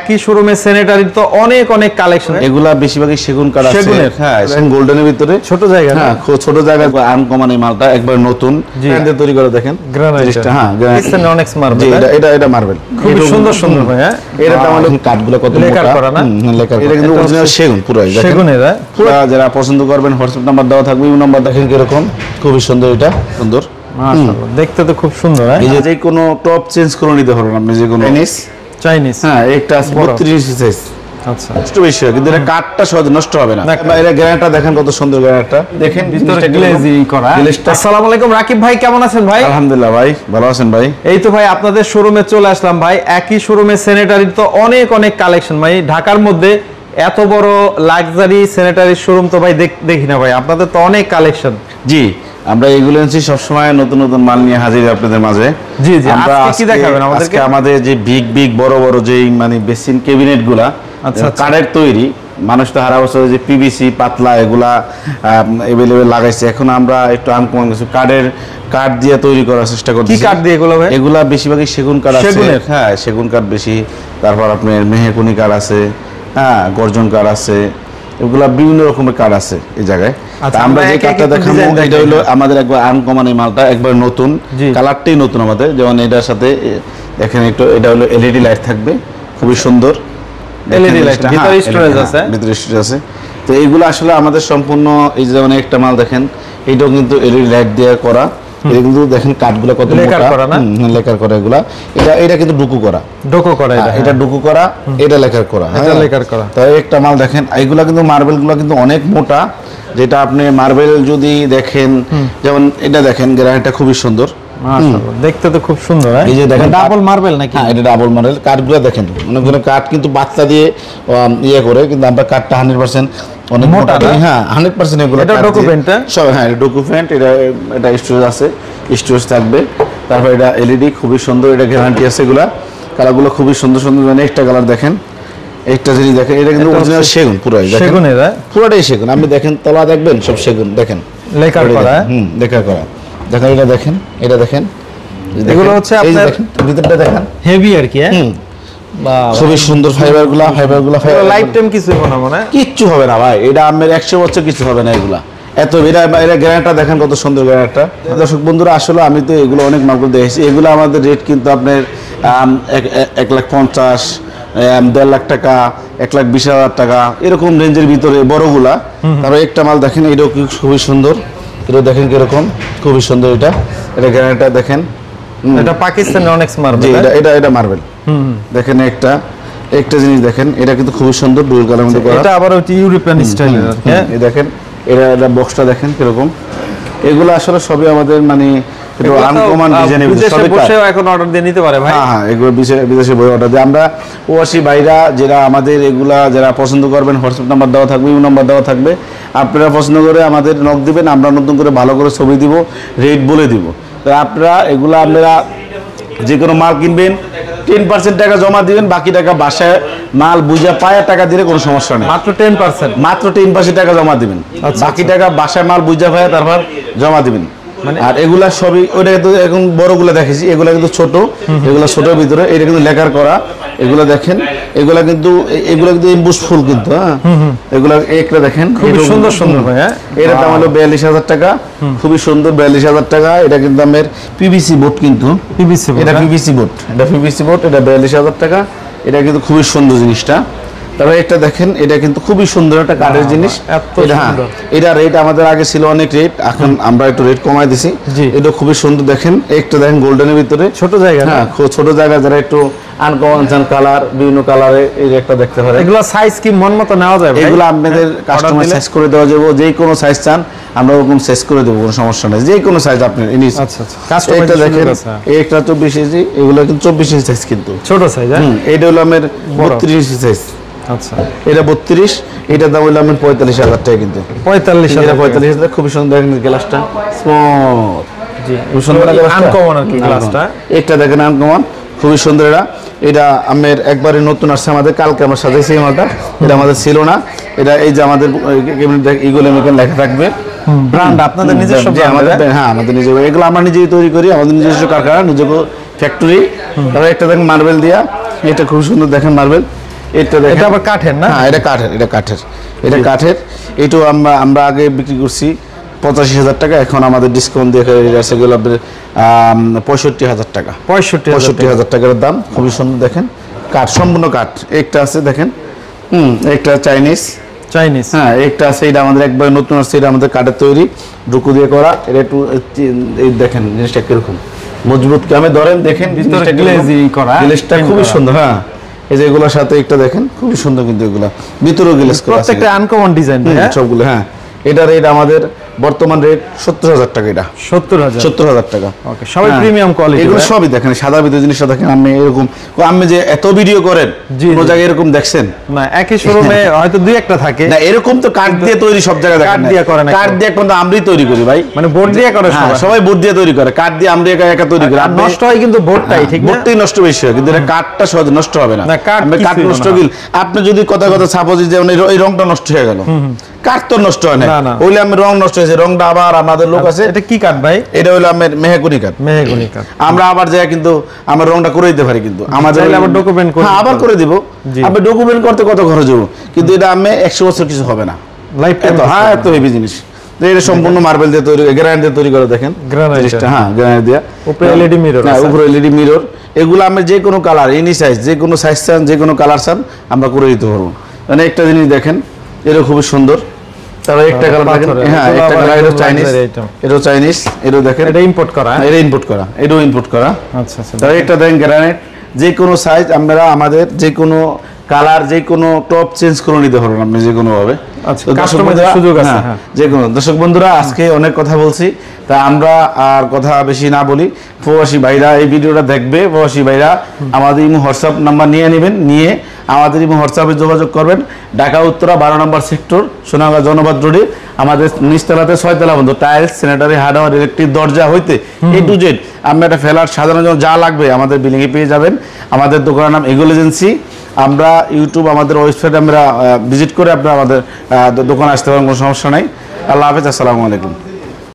কি শোরুমে স্যানিটারি তো অনেক অনেক কালেকশন, এগুলা বেশিরভাগই সেগুন কাঠ আছে। হ্যাঁ, সেগুন গোল্ডেনের ভিতরে ছোট জায়গা। হ্যাঁ, খুব ছোট জায়গা, আনকমন এই মালটা একবার নতুন ব্র্যান্ডে তৈরি করে দেখেন। গ্রানাইট, হ্যাঁ, গ্রানাইট অনেক্স মার্বেল। এটা মার্বেল, খুব সুন্দর সুন্দর ভাই। হ্যাঁ, এর দাম হলো কাঠগুলো কত মোটা, লেকার করা না? লেকার। এটা কিন্তু অরিজিনাল সেগুন, পুরো সেগুনের। পুরো যারা পছন্দ করবেন হোয়াটসঅ্যাপ নাম্বার দেওয়া থাকবে, এই নাম্বার দেখেন কিরকম খুবই সুন্দর। এটা সুন্দর, মাশাআল্লাহ, দেখতে তো খুব সুন্দর। এই যে কোনো টপ চেঞ্জ করে নিতে পারবেন আপনি, যে কোনো চাইনিজ। হ্যাঁ, একটা 32 সাইজ। আচ্ছা, একটু বেশি হয়, কিন্তু এটা কাঠটা সহজে নষ্ট হবে না। এটা গ্রানাইটটা দেখেন কত সুন্দর গ্রানাইটটা, দেখেন ভিতরে গ্লেজি করা। আসসালামু আলাইকুম রাকিব ভাই, কেমন আছেন ভাই? আলহামদুলিল্লাহ ভাই, ভালো আছেন ভাই? এই তো ভাই আপনাদের শোরুমে চলে আসলাম ভাই। একই শোরুমে স্যানিটারি তো অনেক অনেক কালেকশন ভাই। ঢাকার মধ্যে এত বড় লাক্সারি স্যানিটারি শোরুম তো ভাই দেখি না ভাই, আপনাদের তো অনেক কালেকশন। জি, আমরা এগুলো আনছি সবসময় নতুন নতুন মাল নিয়ে হাজির আপনাদের মাঝে। জি জি, আজকে কি দেখাবেন আমাদেরকে? আমাদের যে বিগ বড় বড় যে মানে বেসিন ক্যাবিনেট গুলা কাঠের তৈরি, মানুষ তো হারা বছর যে পিভিসি পাতলা এগুলা अवेलेबल লাগাইছে, এখন আমরা একটু আনকমন কিছু কাঠ দিয়ে তৈরি করার চেষ্টা করছি। কি কাঠ দিয়ে এগুলো ভাই? এগুলা বেশিরভাগই সেগুন কাঠ আছে। হ্যাঁ, সেগুন কাঠ বেশি, তারপর আপনার মেহগনি কাঠ আছে, হ্যাঁ, গর্জন কাঠ আছে, এগুলা বিভিন্ন রকমের কাঠ আছে এই জায়গায়। আমরা যে কাঠটা দেখাবো এটা হলো আমাদের একবার আনকমন এই মালটা, একবার নতুন, কালারটাই নতুন আমাদের। যেমন এটার সাথে দেখেন একটু, এটা হলো এলইডি লাইট থাকবে, খুবই সুন্দর এলইডি লাইট, ভিতরে স্টোরেজ আছে, ভিতরে স্টোরেজ আছে। তো এইগুলো আসলে আমাদের সম্পূর্ণ, এই যে যেমন একটা মাল দেখেন, এইটাও কিন্তু এলইডি লাইট দিয়ে করা। এটা কিন্তু দেখেন কাঠগুলো কত লেকার করা না? লেকার করা এগুলা। এটা কিন্তু ডুকু করা, এটা ডুকু করা, এটা লেকার করা, এটা লেকার করা। তো একটা মাল দেখেন, এইগুলা কিন্তু মার্বেল গুলো কিন্তু অনেক মোটা, যেটা আপনি মার্বেল যদি দেখেন, যেমন এটা দেখেন গ্রানাইটটা খুবই সুন্দর, মাশাআল্লাহ, দেখতে তো খুব সুন্দর। এই যে দেখেন ডাবল মার্বেল নাকি? হ্যাঁ, এটা ডাবল মার্বেল। কাঠগুলো দেখেন, অনেকগুলো কাঠ কিন্তু বাচ্চা দিয়ে ইয়ে করে, কিন্তু আমরা কাঠটা 100% অনেক মোটা। হ্যাঁ, 100% এগুলো এটা ডকুমেন্ট সব। হ্যাঁ, এটা ডকুমেন্ট, এটা স্টোরেজ আছে, স্টোরেজ থাকবে। তারপর এটা এলইডি খুবই সুন্দর, এটা গ্যারান্টি আছে। এগুলা কালারগুলো খুবই সুন্দর সুন্দর। মানে একটা কালার দেখেন, একটা জিনিস দেখেন, এটা কিন্তু অরিজিনাল সেগুন, পুরোই সেগুনের, পুরোটাই সেগুন। আপনি দেখেন তলা দেখবেন সব সেগুন, দেখেন লেকার করা। লেকার করা। দেখেন এটা দেখেন, এটা দেখেন, এগুলো হচ্ছে আপনার ভিতরটা দেখেন হেভি আর কি। খুবই সুন্দর ফাইবারগুলো লাইফ টাইম কিছু হবে না, মানে কিচ্ছু হবে না ভাই, এটা আমার 100 বছর কিছু হবে না এগুলা। এত এটা গ্রানাইটটা দেখেন কত সুন্দর গ্রানাইটটা। দর্শক বন্ধুরা, আসলে আমি তো এগুলো অনেক মালগুলো দেখেছি। এগুলো আমাদের রেট কিন্তু আপনার 1,50,000, 1.5 লাখ টাকা, 1,20,000 টাকা, এরকম রেঞ্জের ভিতরে বড়গুলা। তারপর একটা মাল দেখেন, এটাও খুবই সুন্দর, এটা দেখেন কিরকম খুবই সুন্দর। এটা গ্রানাইটটা দেখেন, এটা পাকিস্তানের অনেক মার্বেল। এটা মার্বেল। দেখেন একটা জিনিস দেখেন, এটা কিন্তু খুবই সুন্দর, ডুয়াল কালার মধ্যে করা। এটা আবার ওই ইউরোপিয়ান স্টাইলের। হ্যাঁ, এই দেখেন, এটা বক্সটা দেখেন কিরকম। এগুলো আসলে সবই আমাদের মানে একটু আনকমন ডিজাইনের, সবই বসেও এখন অর্ডার দিয়ে নিতে পারে ভাই। হ্যাঁ, এগুলো বিদেশে বই অর্ডার দিয়ে আমরা প্রবাসী ভাইরা যারা আমাদের এগুলা যারা পছন্দ করবেন, হোয়াটসঅ্যাপ নাম্বার দেওয়া থাকবে, এই নাম্বার দেওয়া থাকবে। আপনারা পছন্দ করে আমাদের নক দিবেন, আমরা নতুন করে ভালো করে ছবি দিব, রেট বলে দিব। তো আপনারা যে কোনো মাল কিনবেন 10% টাকা জমা দিবেন, বাকি টাকা বাসায় মাল বুঝা পায়া টাকা দিলে কোনো সমস্যা নেই। মাত্র 10%, মাত্র 10% টাকা জমা দিবেন, বাকি টাকা বাসায় মাল বুঝা পায়া তারপর জমা দিবেন। আর এগুলা সবই, ওইটা কিন্তু এখন বড়গুলো দেখেছি, এগুলা কিন্তু ছোট, এগুলা ছোটোর ভিতরে, এটা কিন্তু লেকার করা। এগুলা দেখেন, এগুলা কিন্তু এমবুস ফুল কিন্তু। হ্যাঁ, এগুলা একটা দেখেন খুব সুন্দর সুন্দর ভাই। হ্যাঁ, এর দাম হলো 42,000 টাকা, খুবই সুন্দর 42,000 টাকা। এটা কিন্তু দামের পিভিসি বোর্ড, কিন্তু এটা পিভিসি বোর্ড, এটা 42,000 টাকা। এটা কিন্তু খুবই সুন্দর জিনিসটা। তারপরে একটা দেখেন, এটা কিন্তু খুবই সুন্দর একটা কাঠের জিনিস। এটা রেট আমাদের আগে ছিল অনেক রেট, এখন আমরা একটু রেট কমাই দিছি। এটা খুবই সুন্দর দেখেন, একটা দেখেন গোল্ডেনের ভিতরে, ছোট জায়গা। হ্যাঁ, খুব ছোট জায়গা, যারা একটু আনকমন কালার, বিভিন্ন কালারে এই একটা দেখতে পারে। এগুলো সাইজ কি মন মতো নেওয়া যায়? এগুলো আপনাদের কাস্টমার সাইজ করে দেওয়া যাবে, যে কোনো সাইজ চান আমরা ওরকম সাইজ করে দেবো, কোনো সমস্যা নেই, যে কোনো সাইজ আপনি। এটা দেখেন, একটা 24 ইঞ্চি, এগুলো কিন্তু 24 ইঞ্চি সাইজ, কিন্তু ছোট সাইজ। এটা হলো আমার 32 ইঞ্চি সাইজ। আচ্ছা, এটা 32, এটা দাম হলো আমার 45,000 টাকা, কিন্তু 45,000। খুবই সুন্দর দেখেন গ্লাসটা, স্মুথ, জি, সুন্দর আনকমন আর কি গ্লাসটা। একটা দেখেন আনকমন, খুবই সুন্দর। এটা আমার একবারে নতুন আসছে, আমাদের কালকে আমরা সাজাইছি এই মালটা, এটা আমাদের ছিল না। এটা এই যে আমাদের ইগুলো লেখা থাকবে, ব্র্যান্ড আপনাদের নিজস্ব। হ্যাঁ, আমাদের নিজস্ব, এগুলো আমরা নিজেই তৈরি করি, আমাদের নিজস্ব কারখানা, নিজস্ব ফ্যাক্টরি। তারপর একটা দেখেন মার্বেল দিয়া, এটা খুব সুন্দর দেখেন মার্বেল, এটা দেখেন, এটা আবার কাঠের না? হ্যাঁ, এটা কাঠের। এটাও আমরা আগে বিক্রি করছি 85,000 টাকা, এখন আমাদের ডিসকাউন্ট দিয়ে সেগুলো 65,000 টাকা। 65,000 টাকার দাম, খুবই সুন্দর দেখেন, কাঠ, সম্পূর্ণ কাঠ। একটা আছে দেখেন, একটা চাইনিজ, হ্যাঁ, একটা আছে, এটা আমাদের একবার নতুন আসছে, এটা আমাদের কাঠের তৈরি, ডুকু দিয়ে করা। এটা একটু এই দেখেন জিনিসটা কিরকম মজবুত, কামে ধরেন দেখেন, গ্লেজটা খুবই সুন্দর। হ্যাঁ, এই যে এগুলোর সাথে একটা দেখেন, খুবই সুন্দর, কিন্তু এগুলো ভিতরেও গ্লেজ করা, প্রত্যেকটা আনকমন ডিজাইন সবগুলো। হ্যাঁ, এটা রেট আমাদের বর্তমান রেট 70,000 টাকা। এটা 70,000 টাকা। ওকে, সবাই প্রিমিয়াম কোয়ালিটি। এগুলো সবই দেখেন, সাদা ভিতরে জিনিসটা দেখেন। আমি এরকম, আমি যে এত ভিডিও করেন, কোন জায়গায় এরকম দেখছেন না? একই শোরুমে হয়তো দুই একটা থাকে না, এরকম তো কাঠ দিয়ে তৈরি সব জায়গায় দেখেন। কাঠ দিয়ে করে না, কাঠ দিয়ে কিন্তু আমরাই তৈরি করি ভাই, মানে বোর্ড দিয়ে করে সবাই বোর্ড দিয়ে তৈরি করে, কাঠ দিয়ে আমরা একা তৈরি করি। আর নষ্ট হয় কিন্তু বোর্ডটাই, ঠিক না? বোর্ডটাই নষ্ট বেশি হয়, কিন্তু এটা কাঠটা সহজে নষ্ট হবে না। কাঠ নষ্ট গেল, আপনি যদি কথা সাপোজ যে এই রংটা নষ্ট হয়ে গেল, কাঠ তো নষ্ট হয় না, ওইলে আমি রং নষ্ট হয়েছে, রংটা আবার আমাদের লোক আছে। এটা কি কাঠ ভাই? এটা হলো আমার মেহগনি কাঠ। আমরা আবার যাই কিন্তু আমরা রংটা করে দিতে পারি, কিন্তু আমাদের আবার ডকুমেন্ট করে, হ্যাঁ, আবার করে দিব। আপনি ডকুমেন্ট করতে কত খরচ হবে, কিন্তু এটা আমি 100 বছর কিছু হবে না, লাইফ টাইম। হ্যাঁ, এত হেভি জিনিস। এটা সম্পূর্ণ মার্বেল দিয়ে তৈরি, গ্রানাইট দিয়ে তৈরি করে দেখেন জিনিসটা। হ্যাঁ, গ্রানাইট দিয়ে, উপরে এলইডি মিরর, উপরে এলইডি মিরর। এগুলো আমি যে কোনো কালার, এনি সাইজ, যে কোনো সাইজ চান, যে কোনো কালার চান, আমরা করে দিতে পারবো। মানে একটা জিনিস দেখেন, এটা খুবই সুন্দর। তারপরে একটা কালার দেখেন, হ্যাঁ, একটা কালার, এটা চাইনিজ, এটাও চাইনিজ, এটাও দেখেন, এটা ইম্পোর্ট করা, এটা ইম্পোর্ট করা, এটাও ইম্পোর্ট করা। আচ্ছা আচ্ছা। তারপরে একটা দেখেন গ্রানাইট, যে কোনো সাইজ আমরা আমাদের যে কোনো কালার, যে কোনো টপ চেঞ্জ করে নিতে পারবেন আপনি যে কোনো ভাবে। আচ্ছা, কাস্টমাইজের সুযোগ আছে। হ্যাঁ, যে কোনো। দর্শক বন্ধুরা, আজকে অনেক কথা বলছি, তা আমরা আর কথা বেশি না বলি। প্রবাসী ভাইরা এই ভিডিওটা দেখবে, প্রবাসী ভাইরা আমাদের ইমো হোয়াটসঅ্যাপ নাম্বার নিয়ে নেবেন, নিয়ে আমাদের ইমো হোয়াটসঅ্যাপে যোগাযোগ করবেন। ঢাকা উত্তরা 12 নম্বর সেক্টর, সোনাগাঁ জনপদ রোডে, আমাদের নিচতলাতে 6 তলা বন্ধু, টাইলস, স্যানিটারি, হার্ডওয়্যার, ইলেকট্রিক, দরজা হইতে A to Z আমরা একটা ফ্ল্যাট সাজানোর জন্য যা লাগবে আমাদের বিল্ডিংয়ে পেয়ে যাবেন। আমাদের দোকানের নাম এগোল এজেন্সি। আমরা ইউটিউব, আমাদের ওয়েবসাইট আমরা ভিজিট করে আপনারা আমাদের দোকানে আসতে পারেন, কোনো সমস্যা নাই। আল্লাহ হাফেজ, আসসালামু আলাইকুম।